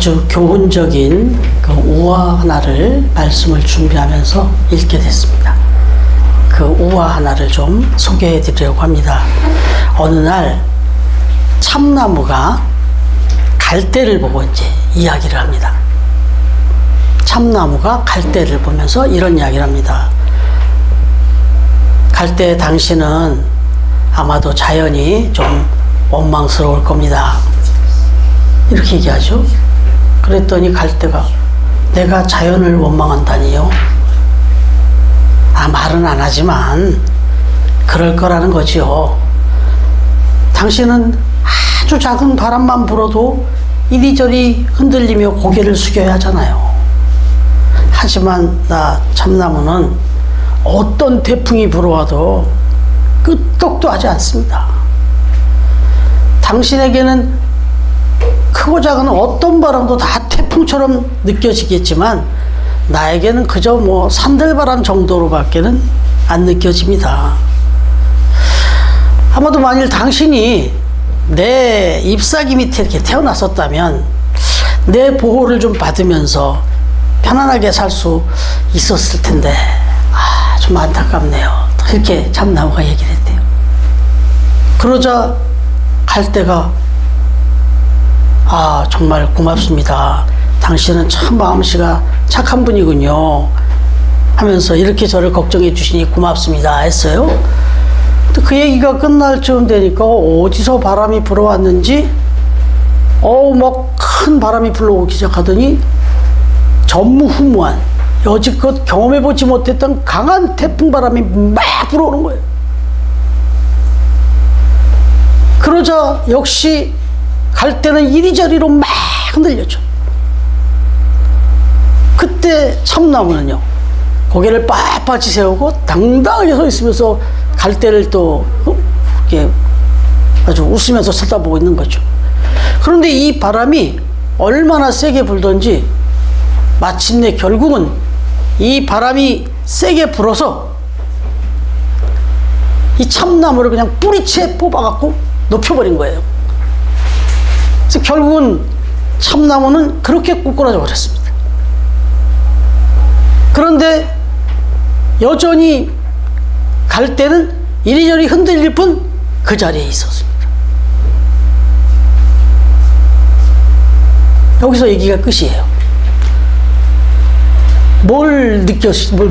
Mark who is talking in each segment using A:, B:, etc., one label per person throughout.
A: 아주 교훈적인 그 우화 하나를 말씀을 준비하면서 읽게 됐습니다. 그 우화 하나를 좀 소개해 드리려고 합니다. 어느 날 참나무가 갈대를 보고 이제 이야기를 합니다. 참나무가 갈대를 보면서 이런 이야기를 합니다. 갈대, 당신은 아마도 자연이 좀 원망스러울 겁니다. 이렇게 얘기하죠. 그랬더니 갈대가, 내가 자연을 원망한다니요? 말은 안 하지만 그럴 거라는 거지요. 당신은 아주 작은 바람만 불어도 이리저리 흔들리며 고개를 숙여야 하잖아요. 하지만 나 참나무는 어떤 태풍이 불어와도 끄떡도 하지 않습니다. 당신에게는 크고 작은 어떤 바람도 다 태풍처럼 느껴지겠지만 나에게는 그저 뭐 산들바람 정도로밖에는 안 느껴집니다. 아마도 만일 당신이 내 잎사귀 밑에 이렇게 태어났었다면 내 보호를 좀 받으면서 편안하게 살 수 있었을 텐데 좀 안타깝네요. 이렇게 참나무가 얘기를 했대요. 그러자 갈대가 정말 고맙습니다. 당신은 참 마음씨가 착한 분이군요 하면서 이렇게 저를 걱정해 주시니 고맙습니다 했어요. 그 얘기가 끝날 쯤 되니까 어디서 바람이 불어왔는지 막 큰 바람이 불러오기 시작하더니 전무후무한 여지껏 경험해보지 못했던 강한 태풍 바람이 막 불어오는 거예요. 그러자 역시 갈대는 이리저리로 막 흔들렸죠. 그때 참나무는요, 고개를 빳빳이 세우고 당당하게 서 있으면서 갈대를 또 이렇게 아주 웃으면서 쳐다보고 있는 거죠. 그런데 이 바람이 얼마나 세게 불던지 마침내 결국은 이 바람이 세게 불어서 이 참나무를 그냥 뿌리채 뽑아갖고 높여버린 거예요. 그래서 결국은 참나무는 그렇게 꾸꾸라져 버렸습니다. 그런데 여전히 갈대는 이리저리 흔들릴 뿐 그 자리에 있었습니다. 여기서 얘기가 끝이에요.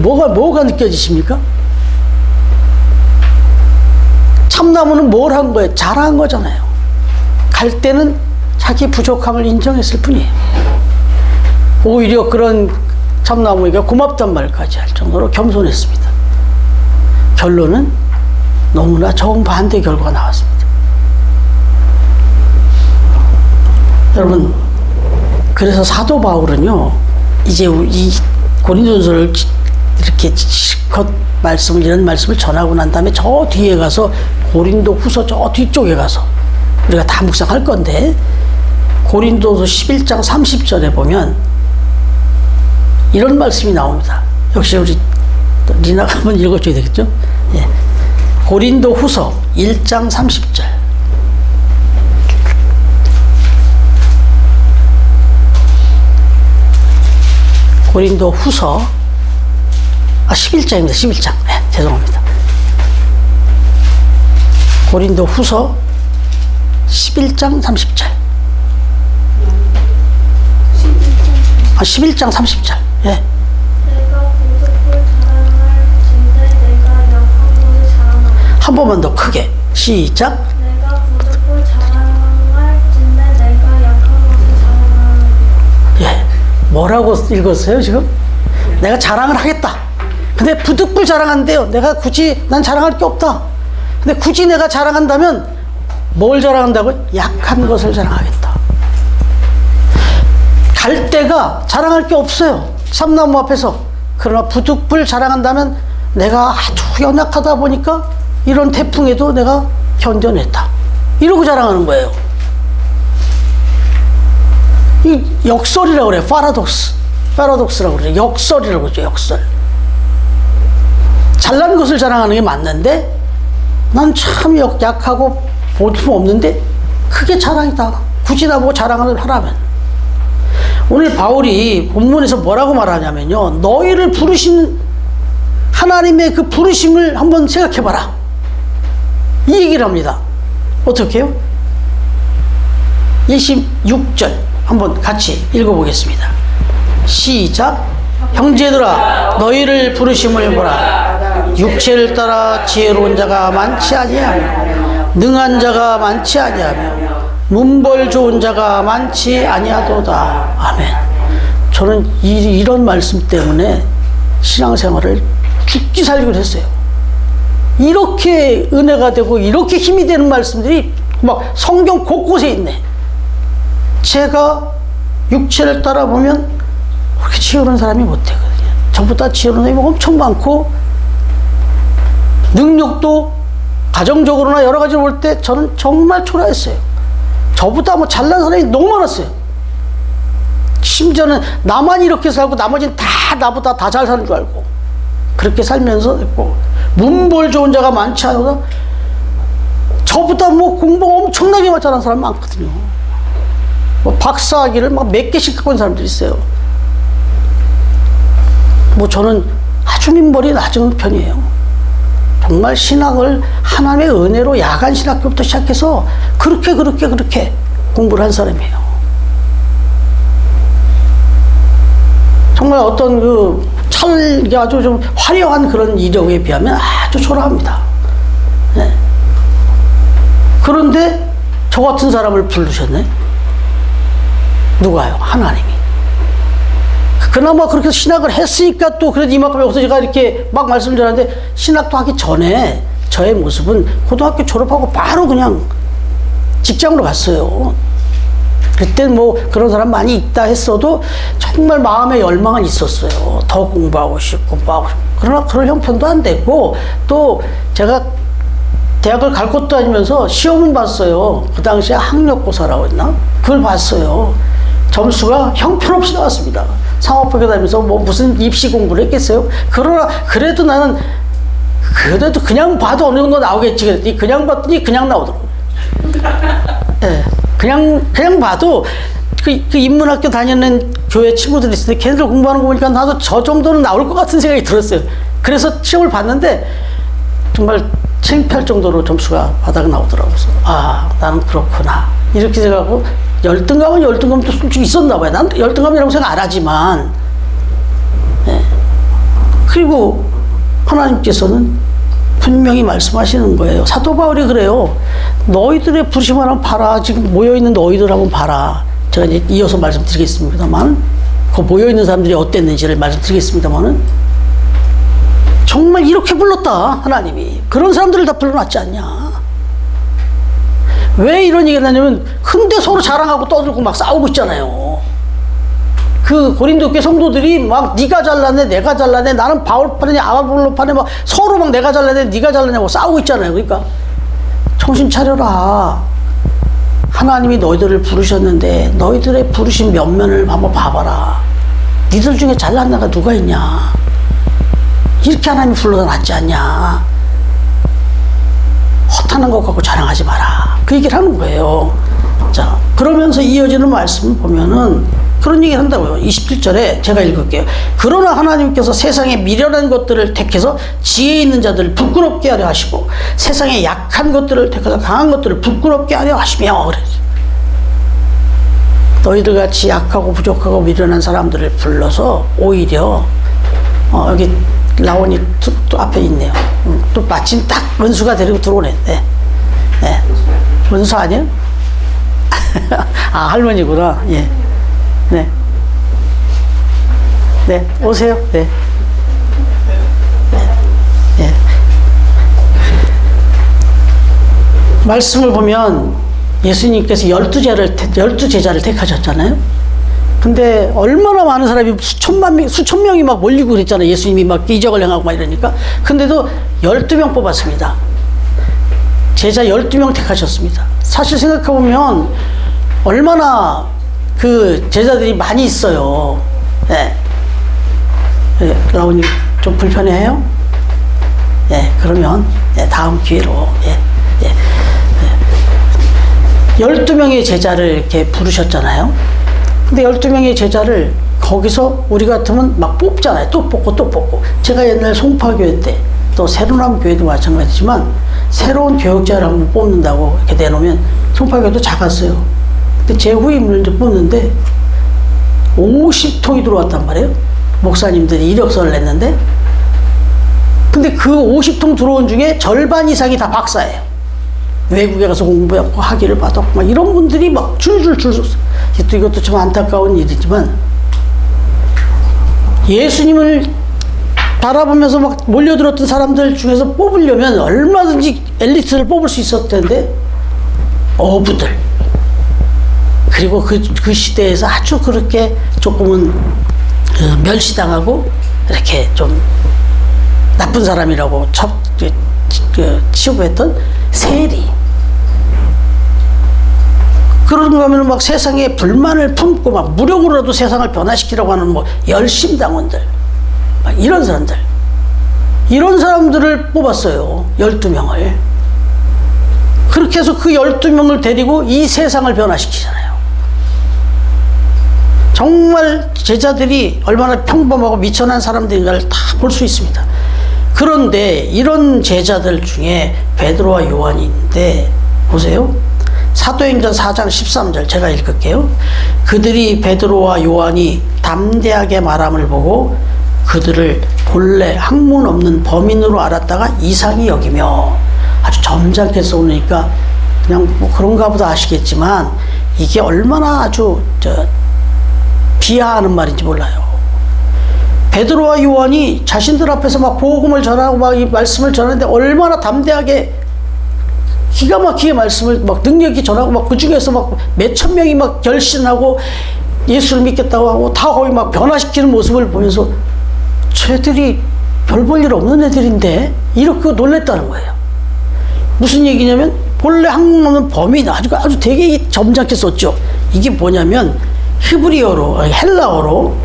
A: 뭐가 느껴지십니까? 참나무는 뭘 한 거예요? 잘한 거잖아요. 갈대는 자기 부족함을 인정했을 뿐이에요. 오히려 그런 참나무에게 고맙단 말까지 할 정도로 겸손했습니다. 결론은 너무나 정반대 결과가 나왔습니다. 여러분, 그래서 사도 바울은요, 이제 이 고린도전서를 이렇게 실컷 이런 말씀을 전하고 난 다음에 저 뒤에 가서 고린도 후서 저 뒤쪽에 가서 우리가 다 묵상할 건데, 고린도서 11장 30절에 보면 이런 말씀이 나옵니다. 역시 우리 리나가 한번 읽어줘야 되겠죠? 예. 고린도 후서 1장 30절. 고린도 후서 11장입니다. 11장. 네, 죄송합니다. 고린도 후서 11장 30절. 11장 30절. 예.
B: 내가 고속을 자랑할 진대 내가 약한 것을 자랑하리.
A: 한 번만 더 크게. 시작.
B: 내가 고속을 자랑할 진대 내가 약한 것을 자랑하리.
A: 예. 뭐라고 읽었어요, 지금? 내가 자랑을 하겠다. 근데 부득불 자랑한대요. 내가 굳이 난 자랑할 게 없다. 근데 굳이 내가 자랑한다면 뭘 자랑한다고요? 약한 것을 자랑하겠다. 갈대가 자랑할 게 없어요. 참나무 앞에서. 그러나 부득불 자랑한다면 내가 아주 연약하다 보니까 이런 태풍에도 내가 견뎌냈다. 이러고 자랑하는 거예요. 이 역설이라고 그래요. 파라독스라고 그래요. 역설이라고 그러죠. 역설. 잘난 것을 자랑하는 게 맞는데 난 참 약하고 볼품 없는데 그게 자랑이다. 굳이 나보고 자랑을 하라면. 오늘 바울이 본문에서 뭐라고 말하냐면요. 너희를 부르신 하나님의 그 부르심을 한번 생각해봐라. 이 얘기를 합니다. 어떻게 해요? 26절 한번 같이 읽어보겠습니다. 시작. 형제들아 너희를 부르심을 보라. 육체를 따라 지혜로운 자가 많지 아니하며 능한 자가 많지 아니하며 문벌 좋은 자가 많지 아니하도다. 아멘. 저는 이런 말씀 때문에 신앙생활을 죽기 살기로 했어요. 이렇게 은혜가 되고 이렇게 힘이 되는 말씀들이 막 성경 곳곳에 있네. 제가 육체를 따라 보면 그렇게 지혜로운 사람이 못 되거든요. 저보다 지혜로운 사람이 엄청 많고 능력도 가정적으로나 여러 가지로 볼 때 저는 정말 초라했어요. 저보다 뭐 잘난 사람이 너무 많았어요. 심지어는 나만 이렇게 살고 나머지는 다 나보다 다 잘 사는 줄 알고 그렇게 살면서 했고 문벌 좋은 자가 많지 않아서 저보다 뭐 공부 엄청나게 잘하는 사람 많거든요. 뭐 박사학위를 막 몇 개씩 갖고 있는 사람들이 있어요. 뭐 저는 아주 민벌이 낮은 편이에요. 정말 신학을 하나님의 은혜로 야간 신학교부터 시작해서 그렇게 공부를 한 사람이에요. 정말 어떤 아주 좀 화려한 그런 이력에 비하면 아주 초라합니다. 네. 그런데 저 같은 사람을 부르셨네. 누가요? 하나님이. 그나마 그렇게 신학을 했으니까 또 그래도 이만큼 여기서 제가 이렇게 막 말씀드렸는데 신학도 하기 전에 저의 모습은 고등학교 졸업하고 바로 그냥 직장으로 갔어요. 그때 뭐 그런 사람 많이 있다 했어도 정말 마음의 열망은 있었어요. 더 공부하고 싶고 그러나 그럴 형편도 안 됐고 또 제가 대학을 갈 것도 아니면서 시험은 봤어요. 그 당시에 학력고사라고 했나? 그걸 봤어요. 점수가 형편없이 나왔습니다. 상업학교 다니면서 뭐 무슨 입시 공부를 했겠어요? 그러나 그래도 나는 그래도 그냥 봐도 어느 정도 나오겠지 그랬더니 그냥 봤더니 그냥 나오더라고요. 네, 그냥 봐도 그 인문학교 다니는 교회 친구들이 있는데 걔네들 공부하는 거 보니까 나도 저 정도는 나올 것 같은 생각이 들었어요. 그래서 시험을 봤는데 정말 창피할 정도로 점수가 바닥 나오더라고요. 아, 나는 그렇구나. 이렇게 생각하고 열등감은 열등감도 솔직히 있었나 봐요. 난 열등감이라고 생각 안 하지만. 네. 그리고 하나님께서는 분명히 말씀하시는 거예요. 사도 바울이 그래요. 너희들의 부르심을 한번 봐라. 지금 모여있는 너희들 한번 봐라. 제가 이제 이어서 말씀드리겠습니다만 그 모여있는 사람들이 어땠는지를 말씀드리겠습니다만은 정말 이렇게 불렀다. 하나님이. 그런 사람들을 다 불러놨지 않냐. 왜 이런 얘기를 하냐면 근데 서로 자랑하고 떠들고 막 싸우고 있잖아요. 그 고린도 교회 성도들이 막 네가 잘났네 내가 잘났네 나는 바울파네 아볼로파네 막 서로 막 내가 잘났네 네가 잘났냐고 싸우고 있잖아요. 그러니까 정신 차려라. 하나님이 너희들을 부르셨는데 너희들의 부르신 면면을 한번 봐봐라. 니들 중에 잘난 자가 누가 있냐. 이렇게 하나님이 불러다 놨지 않냐. 허탄한 것 갖고 자랑하지 마라. 그 얘기를 하는 거예요. 자, 그러면서 이어지는 말씀을 보면은 그런 얘기를 한다고요. 27절에 제가 읽을게요. 그러나 하나님께서 세상에 미련한 것들을 택해서 지혜 있는 자들을 부끄럽게 하려 하시고 세상에 약한 것들을 택해서 강한 것들을 부끄럽게 하려 하시며 그래. 너희들 같이 약하고 부족하고 미련한 사람들을 불러서 오히려 여기 라온이 또 앞에 있네요. 또 마침 딱 원수가 데리고 들어오네. 네. 네. 원수 아니에요? 아, 할머니구나. 예. 네. 네. 오세요. 네. 네. 네. 말씀을 보면 예수님께서 12제자를 택하셨잖아요. 근데 얼마나 많은 사람이 수천 명이 막 몰리고 그랬잖아요. 예수님이 막 기적을 행하고 막 이러니까. 근데도 12명 뽑았습니다. 제자 12명 택하셨습니다. 사실 생각해보면 얼마나 그 제자들이 많이 있어요. 예. 네. 라온님 좀 불편해요? 예, 그러면 다음 기회로 12명의 제자를 이렇게 부르셨잖아요. 근데 12명의 제자를 거기서 우리 같으면 막 뽑잖아요. 또 뽑고 또 뽑고. 제가 옛날 송파교회 때 또 새로운 교회도 마찬가지지만 새로운 교역자를 한번 뽑는다고 이렇게 내놓으면 송파교회도 작았어요. 근데 제 후임을 이제 뽑는데 50통이 들어왔단 말이에요. 목사님들이 이력서를 냈는데, 근데 그 50통 들어온 중에 절반 이상이 다 박사예요. 외국에 가서 공부하고 학위를 받았고 막 이런 분들이 막 줄줄 이것도 좀 안타까운 일이지만, 예수님을 바라보면서 막 몰려들었던 사람들 중에서 뽑으려면 얼마든지 엘리트를 뽑을 수 있었을 텐데, 어부들, 그리고 그 시대에서 아주 그렇게 조금은 멸시당하고 이렇게 좀 나쁜 사람이라고 취급했던 세리, 그런가 하면 막 세상에 불만을 품고 막 무력으로라도 세상을 변화시키려고 하는 뭐 열심당원들, 막 이런 사람들을 뽑았어요. 12명을. 그렇게 해서 그 12명을 데리고 이 세상을 변화시키잖아요. 정말 제자들이 얼마나 평범하고 미천한 사람들인가를 다 볼 수 있습니다. 그런데 이런 제자들 중에 베드로와 요한이 있는데, 보세요. 사도행전 4장 13절 제가 읽을게요. 그들이 베드로와 요한이 담대하게 말함을 보고 그들을 본래 학문 없는 범인으로 알았다가 이상히 여기며, 아주 점잖게 써놓으니까 그냥 뭐 그런가 보다 아시겠지만 이게 얼마나 아주 비하하는 말인지 몰라요. 베드로와 요한이 자신들 앞에서 막 복음을 전하고 막 이 말씀을 전하는데 얼마나 담대하게 기가 막히게 말씀을 막 능력이 전하고, 막 그 중에서 막 몇천 명이 막 결신하고 예수를 믿겠다고 하고 다 거의 막 변화시키는 모습을 보면서 쟤들이 별 볼 일 없는 애들인데 이렇게 놀랬다는 거예요. 무슨 얘기냐면 본래 학문 없는 범인, 아주 되게 점잖게 썼죠. 이게 뭐냐면 히브리어로, 헬라어로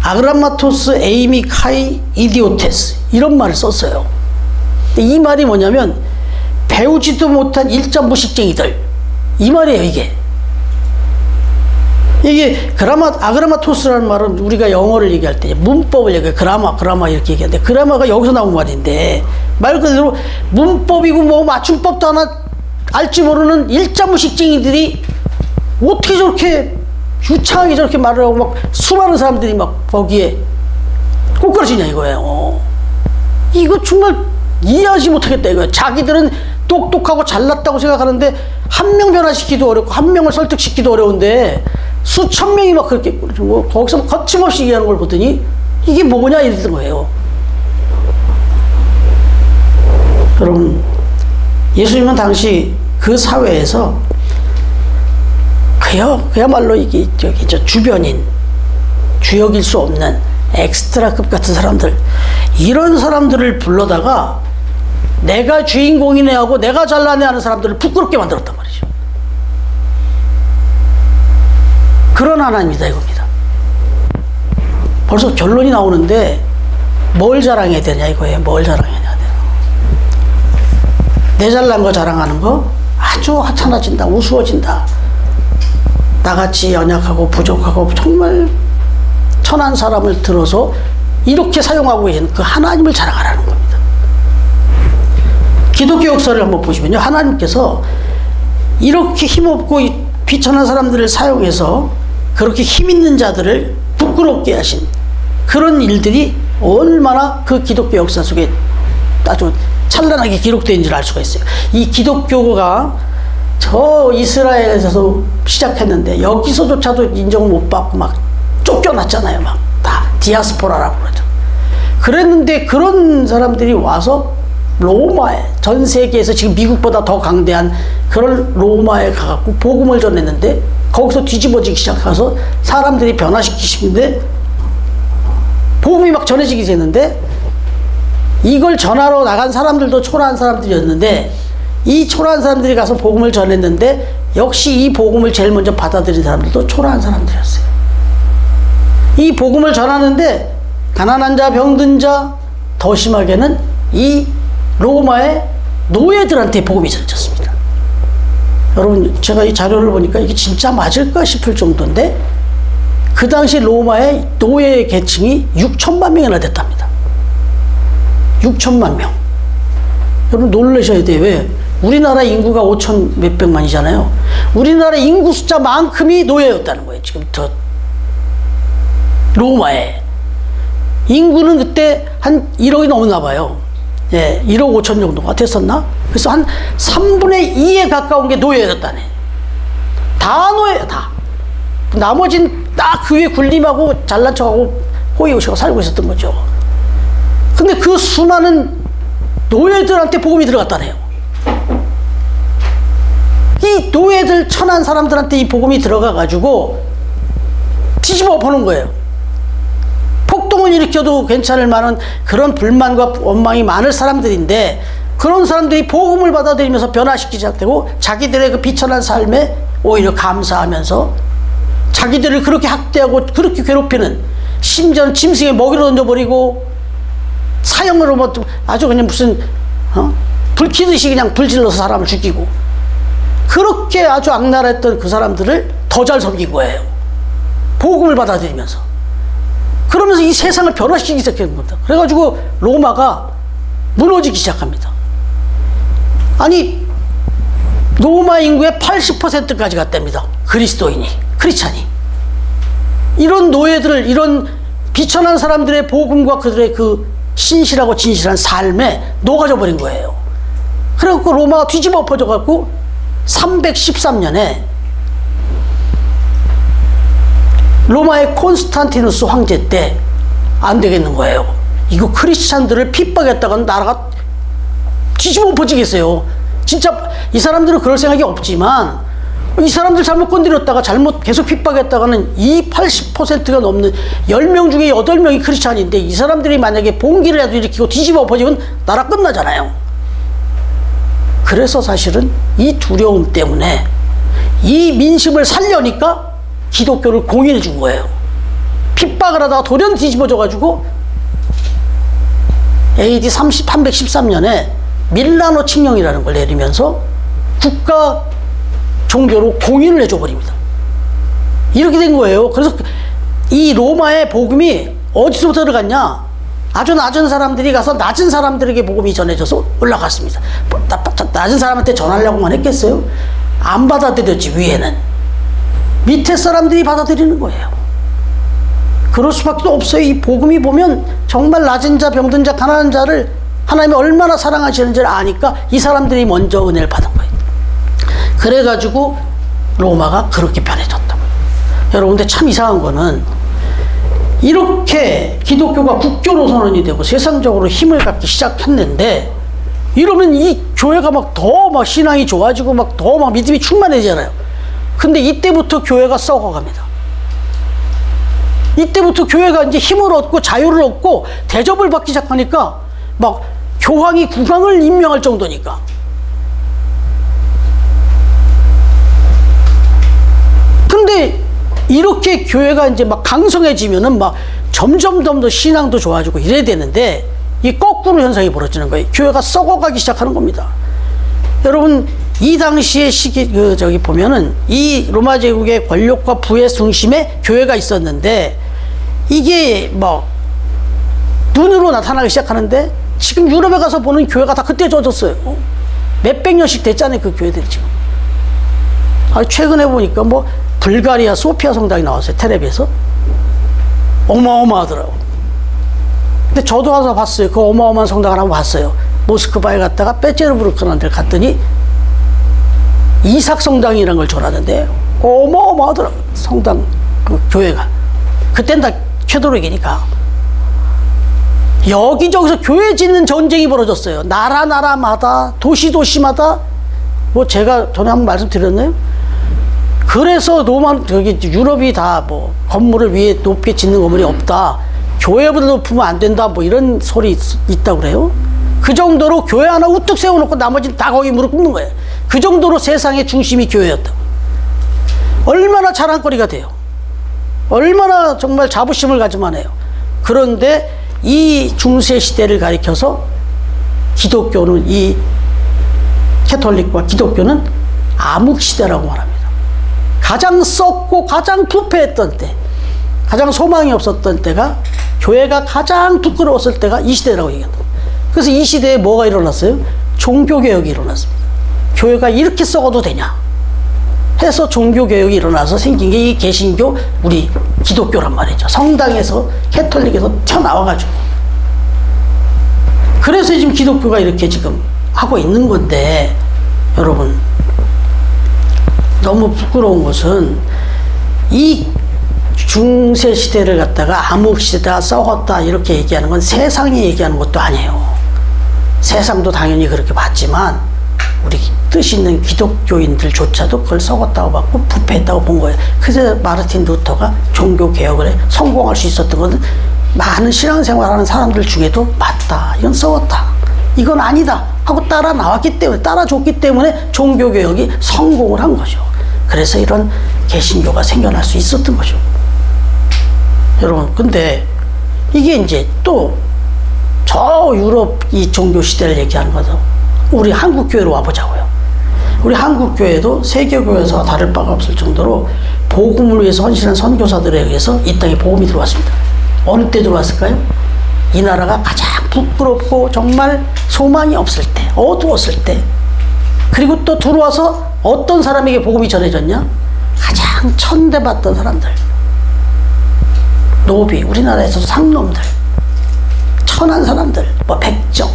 A: 아그라마토스 에이미 카이 이디오테스 이런 말을 썼어요. 근데 이 말이 뭐냐면 배우지도 못한 일자무식쟁이들, 이 말이에요. 이게 아그라마토스라는 말은 우리가 영어를 얘기할 때 문법을 얘기해요. 그라마 이렇게 얘기하는데, 그라마가 여기서 나온 말인데 말 그대로 문법이고 뭐 맞춤법도 하나 알지 모르는 일자무식쟁이들이 어떻게 저렇게 유창하게 저렇게 말을 하고 막 수많은 사람들이 막 거기에 꼬꾸라지냐 이거예요. 이거 정말 이해하지 못하겠다 이거예요. 자기들은 똑똑하고 잘났다고 생각하는데 한 명 변화시키기도 어렵고 한 명을 설득시키기도 어려운데 수천 명이 막 그렇게 뭐 거기서 거침없이 얘기하는 걸 보더니 이게 뭐냐 이랬던 거예요. 여러분, 예수님은 당시 그 사회에서 그야말로 이게 주변인, 주역일 수 없는 엑스트라급 같은 사람들, 이런 사람들을 불러다가 내가 주인공이네 하고 내가 잘나네 하는 사람들을 부끄럽게 만들었단 말이죠. 그런 하나님이다 이겁니다. 벌써 결론이 나오는데 뭘 자랑해야 되냐 이거예요. 뭘 자랑해야 되냐. 내 잘난 거 자랑하는 거 아주 하찮아진다, 우스워진다. 나같이 연약하고 부족하고 정말 천한 사람을 들어서 이렇게 사용하고 계신 그 하나님을 자랑하라는 겁니다. 기독교 역사를 한번 보시면요, 하나님께서 이렇게 힘없고 비천한 사람들을 사용해서 그렇게 힘있는 자들을 부끄럽게 하신 그런 일들이 얼마나 그 기독교 역사 속에 아주 찬란하게 기록되어 있는지를 알 수가 있어요. 이 기독교가 저 이스라엘에서 시작했는데 여기서조차도 인정을 못 받고 막 쫓겨났잖아요. 막 다 디아스포라라고 그러죠. 그랬는데 그런 사람들이 와서 로마에, 전 세계에서 지금 미국보다 더 강대한 그런 로마에 가갖고 복음을 전했는데 거기서 뒤집어지기 시작해서 사람들이 변화시키시는데 복음이 막 전해지기 됐는데, 이걸 전하러 나간 사람들도 초라한 사람들이었는데 이 초라한 사람들이 가서 복음을 전했는데 역시 이 복음을 제일 먼저 받아들인 사람들도 초라한 사람들이었어요. 이 복음을 전하는데 가난한 자, 병든 자, 더 심하게는 이 로마의 노예들한테 복음이 전해졌습니다. 여러분, 제가 이 자료를 보니까 이게 진짜 맞을까 싶을 정도인데 그 당시 로마의 노예 계층이 6천만 명이나 됐답니다. 6천만 명. 여러분 놀라셔야 돼요. 왜? 우리나라 인구가 5천 몇백만이잖아요. 우리나라 인구 숫자만큼이 노예였다는 거예요. 지금 더 로마에. 인구는 그때 한 1억이 넘었나 봐요. 예, 1억 5천 정도가 됐었나? 그래서 한 3분의 2에 가까운 게 노예였다네. 다 노예야, 다. 나머진 딱 그 위에 군림하고 잘난 척하고 호의호식하고 살고 있었던 거죠. 근데 그 수많은 노예들한테 복음이 들어갔다네요. 이 노예들 천한 사람들한테 이 복음이 들어가가지고 뒤집어 보는 거예요. 폭동을 일으켜도 괜찮을 만한 그런 불만과 원망이 많을 사람들인데, 그런 사람들이 복음을 받아들이면서 변화시키기 시작되고 자기들의 그 비천한 삶에 오히려 감사하면서 자기들을 그렇게 학대하고 그렇게 괴롭히는, 심지어는 짐승에 먹이로 던져버리고 사형으로 뭐 아주 그냥 무슨 불키듯이 그냥 불질러서 사람을 죽이고, 그렇게 아주 악랄했던 그 사람들을 더 잘 섬긴 거예요. 복음을 받아들이면서. 그러면서 이 세상을 변화시키기 시작한 겁니다. 그래가지고 로마가 무너지기 시작합니다. 아니, 로마 인구의 80%까지 갔답니다. 그리스도인이, 크리스찬이. 이런 노예들을, 이런 비천한 사람들의 복음과 그들의 그 신실하고 진실한 삶에 녹아져 버린 거예요. 그래갖고 로마가 뒤집어 엎어져갖고 313년에 로마의 콘스탄티누스 황제 때 안 되겠는 거예요. 이거 크리스찬들을 핍박했다가는 나라가 뒤집어 엎어지겠어요. 진짜 이 사람들은 그럴 생각이 없지만, 이 사람들 잘못 건드렸다가 잘못 계속 핍박했다가는 이 80%가 넘는 10명 중에 8명이 크리스찬인데, 이 사람들이 만약에 봉기를 일으키고 뒤집어 엎어지면 나라 끝나잖아요. 그래서 사실은 이 두려움 때문에 이 민심을 살려니까 기독교를 공인해 준 거예요. 핍박을 하다가 돌연 뒤집어져가지고 AD 313년에 밀라노 칙령이라는 걸 내리면서 국가 종교로 공인을 해줘버립니다. 이렇게 된 거예요. 그래서 이 로마의 복음이 어디서부터 들어갔냐? 아주 낮은 사람들이 가서 낮은 사람들에게 복음이 전해져서 올라갔습니다. 낮은 사람한테 전하려고만 했겠어요? 안 받아들였지. 위에는 밑에 사람들이 받아들이는 거예요. 그럴 수밖에 없어요. 이 복음이 보면 정말 낮은 자, 병든 자, 가난한 자를 하나님이 얼마나 사랑하시는지를 아니까 이 사람들이 먼저 은혜를 받은 거예요. 그래가지고 로마가 그렇게 변해졌다. 여러분들 참 이상한 거는, 이렇게 기독교가 국교로 선언이 되고 세상적으로 힘을 갖기 시작했는데, 이러면 이 교회가 막 더 막 신앙이 좋아지고 막 더 막 믿음이 충만해지잖아요. 근데 이때부터 교회가 썩어갑니다. 이때부터 교회가 이제 힘을 얻고 자유를 얻고 대접을 받기 시작하니까 막 교황이 국왕을 임명할 정도니까. 근데 이렇게 교회가 이제 막 강성해지면은 막 점점 더 신앙도 좋아지고 이래야 되는데, 이 거꾸로 현상이 벌어지는 거예요. 교회가 썩어가기 시작하는 겁니다. 여러분, 이 당시의 시기, 저기 보면은 이 로마 제국의 권력과 부의 중심에 교회가 있었는데, 이게 뭐 눈으로 나타나기 시작하는데, 지금 유럽에 가서 보는 교회가 다 그때 젖었어요. 몇백 년씩 됐잖아요, 그 교회들이 지금. 최근에 보니까 뭐 불가리아 소피아 성당이 나왔어요, 텔레비에서. 어마어마하더라고. 근데 저도 가서 봤어요. 그 어마어마한 성당을 한번 봤어요. 모스크바에 갔다가 빼제르부르크라는 데를 갔더니 이삭 성당이라는 걸 전하는데 어마어마하더라고, 성당, 그 교회가. 그땐 다 최도록이니까. 여기저기서 교회 짓는 전쟁이 벌어졌어요. 나라마다, 도시마다. 뭐 제가 전에 한번 말씀드렸나요? 그래서 저기 유럽이 다 뭐 건물을 위에 높게 짓는 건물이 없다, 교회보다 높으면 안 된다, 뭐 이런 소리 있다고 그래요. 그 정도로 교회 하나 우뚝 세워놓고 나머지는 다 거기 무릎 꿇는 거예요. 그 정도로 세상의 중심이 교회였다고. 얼마나 자랑거리가 돼요. 얼마나 정말 자부심을 가지만 해요. 그런데 이 중세 시대를 가리켜서 기독교는, 이 캐톨릭과 기독교는 암흑 시대라고 말합니다. 가장 썩고 가장 부패했던 때, 가장 소망이 없었던 때가, 교회가 가장 부끄러웠을 때가 이 시대라고 얘기한다. 그래서 이 시대에 뭐가 일어났어요? 종교개혁이 일어났습니다. 교회가 이렇게 썩어도 되냐 해서 종교개혁이 일어나서 생긴 게 이 개신교, 우리 기독교란 말이죠. 성당에서, 캐톨릭에서 튀어나와가지고. 그래서 지금 기독교가 이렇게 지금 하고 있는 건데, 여러분, 너무 부끄러운 것은 이 중세 시대를 갖다가 암흑 시대다, 썩었다 이렇게 얘기하는 건 세상이 얘기하는 것도 아니에요. 세상도 당연히 그렇게 봤지만 우리 뜻 있는 기독교인들조차도 그걸 썩었다고 봤고 부패했다고 본 거예요. 그래서 마르틴 루터가 종교 개혁을 성공할 수 있었던 것은 많은 신앙생활하는 사람들 중에도 맞다, 이건 썩었다, 이건 아니다 하고 따라 나왔기 때문에, 따라줬기 때문에 종교 개혁이 성공을 한 거죠. 그래서 이런 개신교가 생겨날 수 있었던 거죠. 여러분, 근데 이게 이제 또 저 유럽 이 종교 시대를 얘기하는 거죠. 우리 한국 교회로 와보자고요. 우리 한국 교회도 세계 교회에서 다를 바가 없을 정도로 복음을 위해서 헌신한 선교사들에 의해서 이 땅에 복음이 들어왔습니다. 어느 때 들어왔을까요? 이 나라가 가장 부끄럽고 정말 소망이 없을 때, 어두웠을 때. 그리고 또 들어와서 어떤 사람에게 복음이 전해졌냐? 가장 천대받던 사람들, 노비, 우리나라에서도 상놈들, 천한 사람들, 뭐 백정,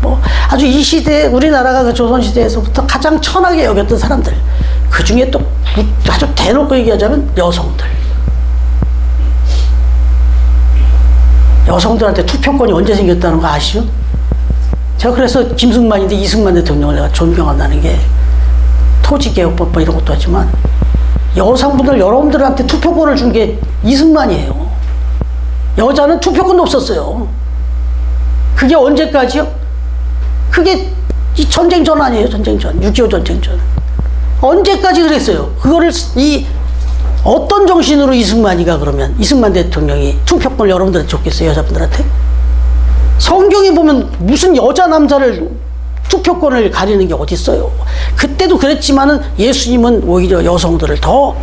A: 뭐 아주 이 시대에, 우리나라가 그 조선시대에서부터 가장 천하게 여겼던 사람들, 그 중에 또 아주 대놓고 얘기하자면 여성들. 여성들한테 투표권이 언제 생겼다는 거 아시죠? 제가 그래서 김승만인데 이승만 대통령을 내가 존경한다는 게, 토지개혁법 뭐 이런 것도 하지만 여성분들, 여러분들한테 투표권을 준 게 이승만이에요. 여자는 투표권도 없었어요. 그게 언제까지요? 그게 이 전쟁 전 아니에요. 전쟁 전, 6.25 전쟁 전. 언제까지 그랬어요? 그거를 어떤 정신으로 이승만이가, 그러면 이승만 대통령이 투표권을 여러분들한테 줬겠어요? 여자분들한테? 성경에 보면 무슨 여자 남자를 투표권을 가리는 게 어디 있어요? 그때도 그랬지만은 예수님은 오히려 여성들을 더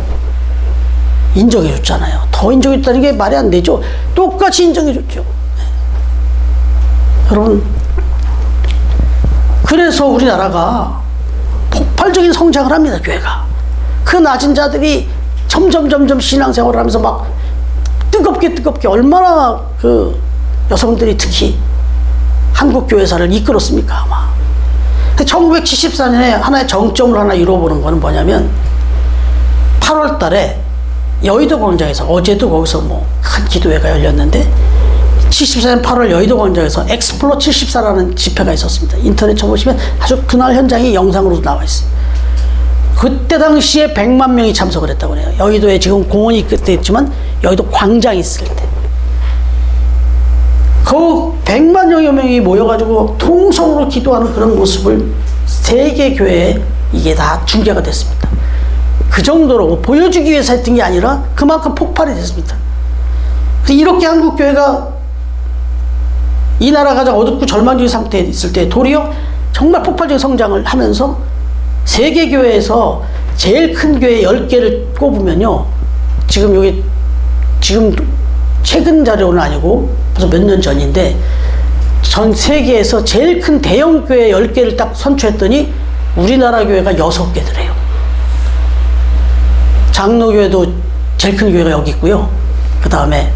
A: 인정해 줬잖아요. 더 인정해 줬다는 게 말이 안 되죠. 똑같이 인정해 줬죠. 여러분, 그래서 우리나라가 폭발적인 성장을 합니다. 교회가. 그 낮은 자들이 점점 신앙생활을 하면서 막 뜨겁게 얼마나 그 여성들이 특히 한국 교회사를 이끌었습니까? 아마 1974년에 하나의 정점을 하나 이루어보는 거는 뭐냐면, 8월 달에 여의도 광장에서, 어제도 거기서 뭐 큰 기도회가 열렸는데, 74년 8월 여의도 광장에서 엑스플로 74라는 집회가 있었습니다. 인터넷 쳐보시면 아주 그날 현장이 영상으로도 나와 있어요. 그때 당시에 100만 명이 참석을 했다고 해요. 여의도에 지금 공원이 그때 있지만 여의도 광장이 있을 때. 그 100만여 명이 모여가지고 통성으로 기도하는 그런 모습을 세계 교회에 이게 다 중계가 됐습니다. 그 정도로 보여주기 위해서 했던 게 아니라 그만큼 폭발이 됐습니다. 이렇게 한국 교회가 이 나라 가장 어둡고 절망적인 상태에 있을 때 도리어 정말 폭발적인 성장을 하면서 세계 교회에서 제일 큰 교회 10개를 꼽으면요, 지금 여기 지금 최근 자료는 아니고 벌써 몇 년 전인데, 전 세계에서 제일 큰 대형 교회 10개를 딱 선출했더니 우리나라 교회가 6개더래요. 장로교회도 제일 큰 교회가 여기 있고요. 그 다음에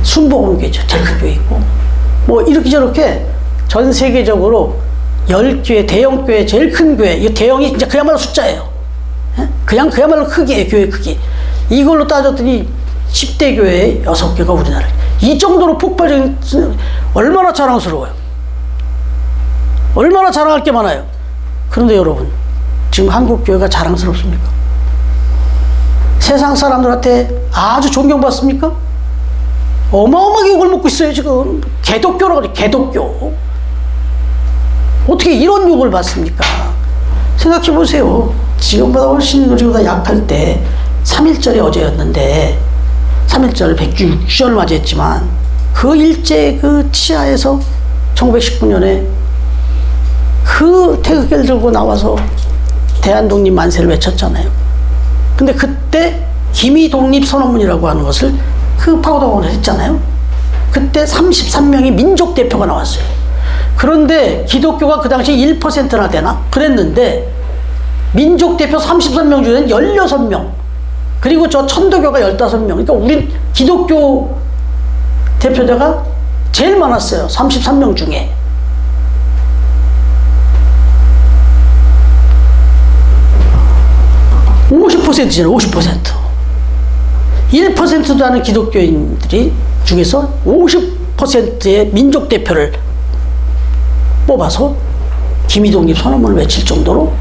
A: 순복음교회죠. 제일 큰 교회 있고. 뭐 이렇게 저렇게 전 세계적으로 10교회, 대형 교회, 제일 큰 교회, 이 대형이 진짜 그야말로 숫자예요. 그야말로 크기예요. 교회 크기. 이걸로 따졌더니 10대 교회에 6개가 우리나라. 이 정도로 폭발적인, 얼마나 자랑스러워요. 얼마나 자랑할 게 많아요. 그런데 여러분, 지금 한국 교회가 자랑스럽습니까? 세상 사람들한테 아주 존경받습니까? 어마어마하게 욕을 먹고 있어요. 지금 개독교라고 그래. 개독교. 어떻게 이런 욕을 받습니까? 생각해 보세요. 지금보다 훨씬 우리보다 약할 때 3.1절이 어제였는데, 3.1절 106주년을 맞이했지만 그 일제 그 치하에서 1919년에 그 태극기를 들고 나와서 대한독립 만세를 외쳤잖아요. 근데 그때 기미독립선언문이라고 하는 것을 그 파우더공원을 했잖아요. 그때 33명이 민족 대표가 나왔어요. 그런데 기독교가 그 당시 1%나 되나? 그랬는데 민족 대표 33명 중에는 16명, 그리고 저 천도교가 15명. 그러니까 우린 기독교 대표자가 제일 많았어요. 33명 중에. 50%잖아요. 50%. 1%도 하는 기독교인들이 중에서 50%의 민족 대표를 뽑아서 김이동립 선언문을 외칠 정도로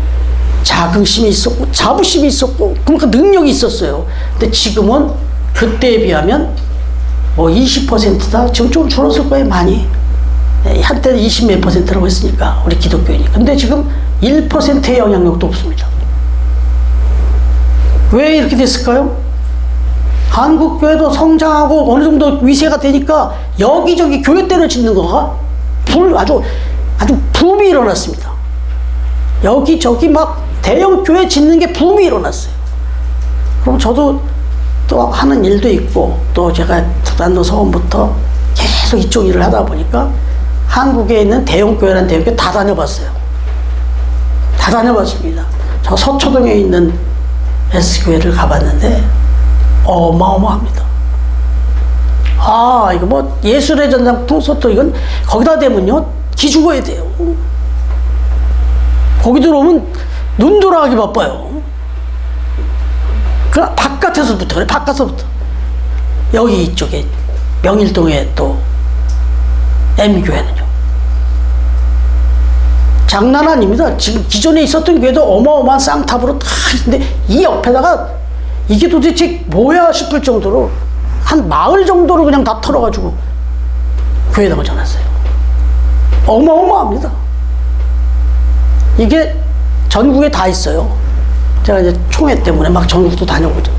A: 자긍심이 있었고 자부심이 있었고 그만큼 능력이 있었어요. 근데 지금은 그때에 비하면 뭐 20%다. 지금 좀 줄었을 거예요. 많이. 한때는 20 몇 %라고 했으니까 우리 기독교인이. 근데 지금 1%의 영향력도 없습니다. 왜 이렇게 됐을까요? 한국교회도 성장하고 어느 정도 위세가 되니까 여기저기 교회대를 짓는 거가 아주 붐이 일어났습니다. 여기저기 막 대형 교회 짓는 게 붐이 일어났어요. 그럼 저도 또 하는 일도 있고 또 제가 북한도 서원부터 계속 이쪽 일을 하다 보니까 한국에 있는 대형 교회란 대형 교회 다 다녀봤어요. 다 다녀봤습니다. 저 서초동에 있는 S교회를 가봤는데 어마어마합니다. 이거 뭐 예술의 전당 통서도 이건 거기다 대면요 기죽어야 돼요. 거기 들어오면 눈 돌아가기 바빠요. 그 바깥에서부터 그래. 바깥서부터 여기 이쪽에 명일동에 또 M교회는요 장난 아닙니다. 지금 기존에 있었던 교회도 어마어마한 쌍탑으로 다 있는데 이 옆에다가 이게 도대체 뭐야 싶을 정도로 한 마을 정도로 그냥 다 털어가지고 교회당을 전했어요. 어마어마합니다. 이게 전국에 다 있어요. 제가 이제 총회 때문에 막 전국도 다녀보죠.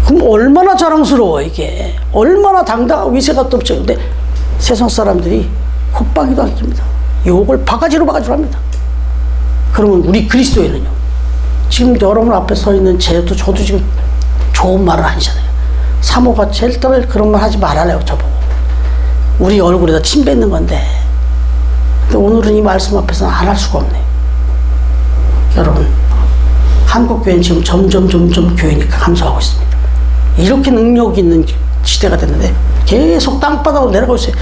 A: 그럼 얼마나 자랑스러워 이게. 얼마나 당당하고 위세가 떴죠. 근데 세상 사람들이 콧방귀도 안 낍니다. 욕을 바가지로 합니다. 그러면 우리 그리스도인은요. 지금 여러분 앞에 서 있는 저도 지금 좋은 말을 하시잖아요. 사모가 제일 떨 그런 말 하지 말아래요. 저보고. 우리 얼굴에다 침 뱉는 건데. 근데 오늘은 이 말씀 앞에서는 안 할 수가 없네요. 여러분, 한국교회는 지금 점점 교회니까 감소하고 있습니다. 이렇게 능력 있는 시대가 됐는데 계속 땅바닥으로 내려가고 있어요.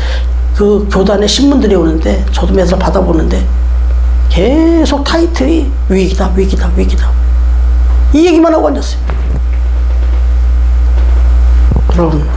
A: 그 교단에 신문들이 오는데 저도 매달 받아보는데 계속 타이틀이 위기다. 이 얘기만 하고 앉았어요. 여러분,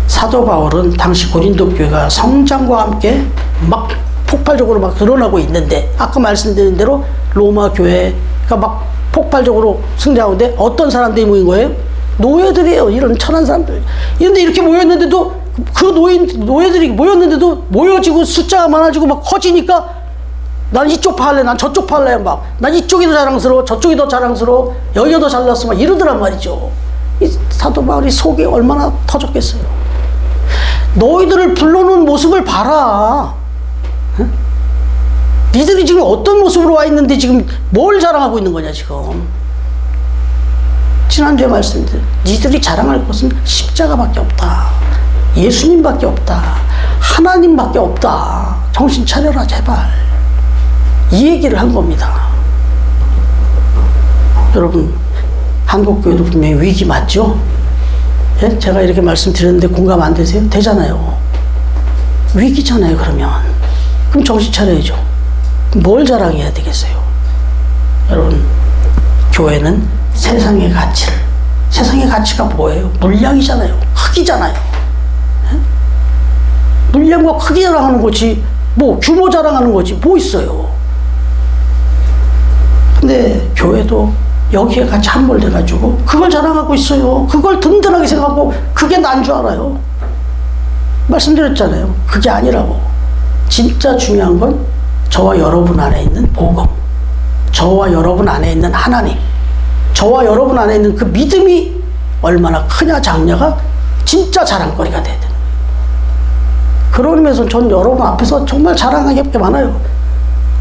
A: 사도 바울은 당시 고린도 교회가 성장과 함께 막 폭발적으로 막 드러나고 있는데 아까 말씀드린 대로 로마 교회가 막 폭발적으로 성장하는데 어떤 사람들이 모인 거예요? 노예들이에요. 이런 천한 사람들. 그런데 이렇게 모였는데도 그 노예들이 모였는데도 모여지고 숫자가 많아지고 막 커지니까 난 이쪽 파 할래, 난 저쪽 파 할래, 막 난 이쪽이 더 자랑스러워, 저쪽이 더 자랑스러워, 여기가 더 잘났어, 막 이러더란 말이죠. 이 사도 바울이 속이 얼마나 터졌겠어요. 너희들을 불러놓은 모습을 봐라. 응? 니들이 지금 어떤 모습으로 와 있는데 지금 뭘 자랑하고 있는 거냐 지금. 지난주에 말씀드린 니들이 자랑할 것은 십자가밖에 없다. 예수님밖에 없다. 하나님밖에 없다. 정신 차려라 제발. 이 얘기를 한 겁니다. 여러분, 한국교회도 분명히 위기 맞죠? 예? 제가 이렇게 말씀드렸는데 공감 안 되세요? 되잖아요. 위기잖아요. 그럼 정신 차려야죠. 뭘 자랑해야 되겠어요? 여러분, 교회는 세상의 가치가 뭐예요? 물량이잖아요. 흙이잖아요. 예? 물량과 크기 자랑하는 거지 뭐 규모 자랑하는 거지 뭐 있어요. 근데 교회도 여기에 같이 함몰돼가지고 그걸 자랑하고 있어요. 그걸 든든하게 생각하고 그게 난 줄 알아요. 말씀드렸잖아요. 그게 아니라고. 진짜 중요한 건 저와 여러분 안에 있는 복음, 저와 여러분 안에 있는 하나님, 저와 여러분 안에 있는 그 믿음이 얼마나 크냐 작냐가 진짜 자랑거리가 돼야 되는 거예요. 그런 의미에서 전 여러분 앞에서 정말 자랑하기 게 많아요.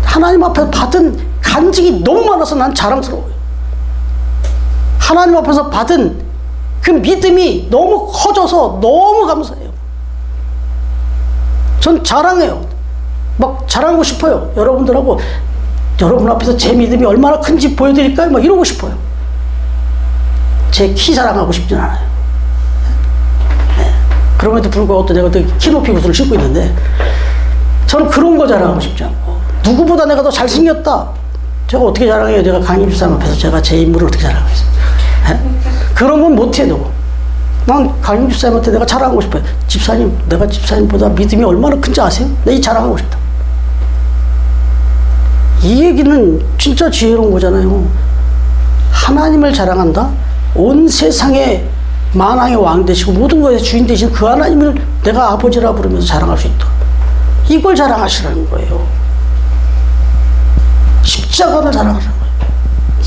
A: 하나님 앞에서 받은 간직이 너무 많아서 난 자랑스러워요. 하나님 앞에서 받은 그 믿음이 너무 커져서 너무 감사해요. 전 자랑해요. 막 자랑하고 싶어요. 여러분들하고 여러분 앞에서 제 믿음이 얼마나 큰지 보여드릴까요? 막 이러고 싶어요. 제 키 자랑하고 싶진 않아요. 네. 그럼에도 불구하고 또 내가 키 높이 구두를 신고 있는데 저는 그런 거 자랑하고 싶지 않고 누구보다 내가 더 잘생겼다. 제가 어떻게 자랑해요? 제가 강임 집사님 앞에서 제가 제 인물을 어떻게 자랑하겠어요? 네? 그런 건 못해도 난 강임 집사님한테 내가 자랑하고 싶어요. 집사님, 내가 집사님보다 믿음이 얼마나 큰지 아세요? 내가 이 자랑하고 싶다. 이 얘기는 진짜 지혜로운 거잖아요. 하나님을 자랑한다? 온 세상의 만왕의 왕 되시고 모든 것의 주인 되신 그 하나님을 내가 아버지라 부르면서 자랑할 수 있다. 이걸 자랑하시라는 거예요. 십자가를 자랑하시는 거예요.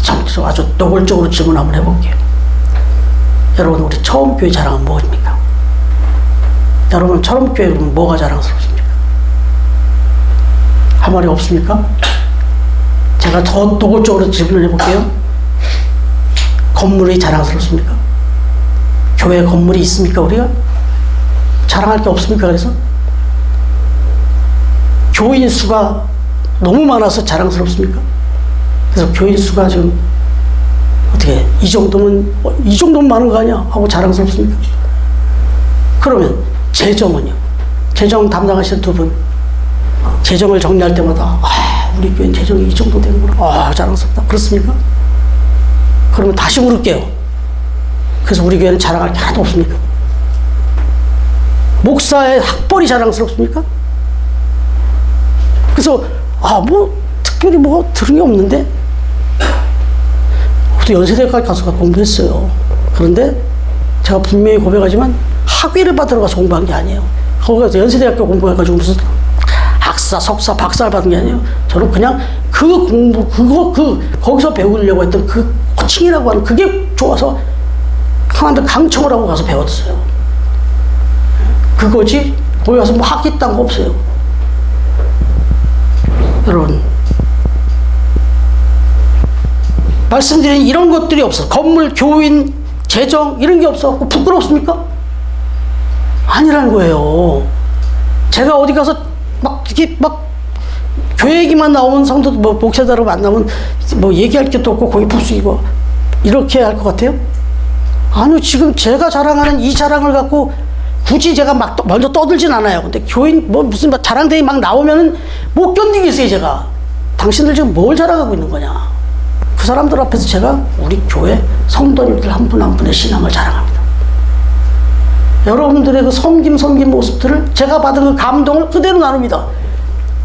A: 참, 아주 노골적으로 질문 한번 해볼게요. 여러분, 우리 처음 교회 자랑은 뭐입니까? 여러분, 처음 교회 그러면 뭐가 자랑스럽습니까? 할 말이 없습니까? 제가 더 노골적으로 질문을 해볼게요. 건물이 자랑스럽습니까? 교회 건물이 있습니까, 우리가? 자랑할 게 없습니까, 그래서? 교인 수가 너무 많아서 자랑스럽습니까? 그래서 교인 수가 지금 어떻게 이 정도면 많은 거 아니야? 하고 자랑스럽습니까? 그러면 재정은요? 재정 담당하시는 두 분, 재정을 정리할 때마다 우리 교회는 재정이 이 정도 되는구나. 자랑스럽다. 그렇습니까? 그러면 다시 물을게요. 그래서 우리 교회는 자랑할 게 하나도 없습니까? 목사의 학벌이 자랑스럽습니까? 그래서 특별히 뭐가 들은 게 없는데 또 연세대까지 가서 공부했어요. 그런데 제가 분명히 고백하지만 학위를 받으러 가서 공부한 게 아니에요. 거기 가서 연세대학교 공부해가지고 무슨 학사, 석사, 박사를 받은 게 아니에요. 저는 그냥 그 공부, 거기서 배우려고 했던 그 코칭이라고 하는 그게 좋아서 하나님들 강청을 하고 가서 배웠어요. 그거지, 거기 가서 뭐 학위 딴 거 없어요. 여러분, 말씀드린 이런 것들이 없어. 건물, 교인, 재정, 이런 게 없어갖고 부끄럽습니까? 아니라는 거예요. 제가 어디 가서 교회 얘기만 나오면 성도, 목사들하고 만나면 얘기할 것도 없고 거기 부수이고 이렇게 할 것 같아요? 아니요, 지금 제가 자랑하는 이 자랑을 갖고 굳이 제가 먼저 떠들진 않아요. 근데 교인, 무슨 자랑대회 막 나오면은 못 견디겠어요, 제가. 당신들 지금 뭘 자랑하고 있는 거냐. 그 사람들 앞에서 제가 우리 교회 성도님들 한 분 한 분의 신앙을 자랑합니다. 여러분들의 그 섬김 모습들을 제가 받은 그 감동을 그대로 나눕니다.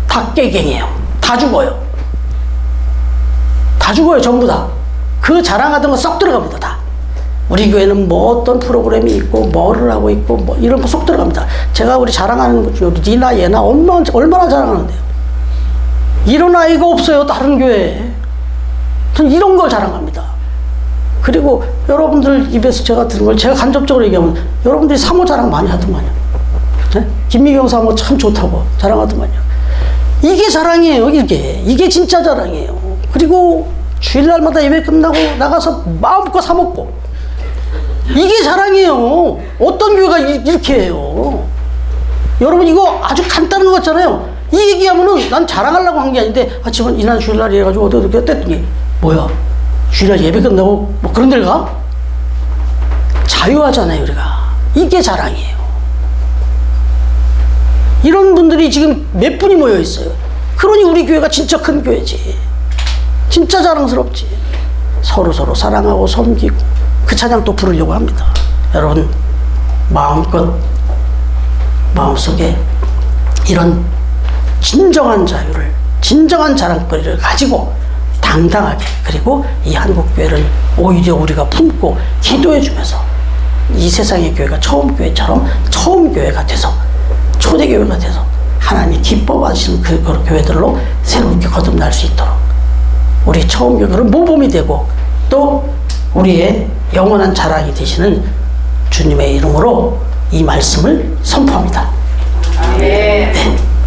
A: 다 깨갱이에요. 다 죽어요. 다 죽어요, 전부 다. 그 자랑하던 거 쏙 들어갑니다, 다. 우리 교회는 어떤 프로그램이 있고 뭐를 하고 있고 이런 거 쏙 들어갑니다. 제가 우리 자랑하는 것 중에 니나 얘나 얼마나 자랑하는데요. 이런 아이가 없어요, 다른 교회에. 전 이런 걸 자랑합니다. 그리고 여러분들 입에서 제가 들은 걸 제가 간접적으로 얘기하면 여러분들이 사모 자랑 많이 하더만요. 네? 김미경 사모 참 좋다고 자랑하더만요. 이게 자랑이에요, 이게 진짜 자랑이에요. 그리고 주일날마다 예배 끝나고 나가서 마음껏 사먹고 이게 자랑이에요. 어떤 교회가 이렇게 해요? 여러분, 이거 아주 간단한 거 같잖아요. 이 얘기하면은 난 자랑하려고 한 게 아닌데, 지금 이날 주일날 이래가지고 어떻게 했더니 뭐야? 주일날 예배 끝나고 그런 데를 가? 자유하잖아요, 우리가. 이게 자랑이에요. 이런 분들이 지금 몇 분이 모여 있어요. 그러니 우리 교회가 진짜 큰 교회지. 진짜 자랑스럽지. 서로 사랑하고 섬기고 그 찬양 또 부르려고 합니다. 여러분, 마음속에 이런 진정한 자유를, 진정한 자랑거리를 가지고 당당하게, 그리고 이 한국교회를 오히려 우리가 품고 기도해주면서 이 세상의 교회가 처음 교회처럼 처음 교회가 돼서, 초대교회가 돼서 하나님이 기뻐하시는 그 교회들로 새롭게 거듭날 수 있도록 우리 처음 교회는 모범이 되고 또 우리의 영원한 자랑이 되시는 주님의 이름으로 이 말씀을 선포합니다.
C: 아멘.
A: 네.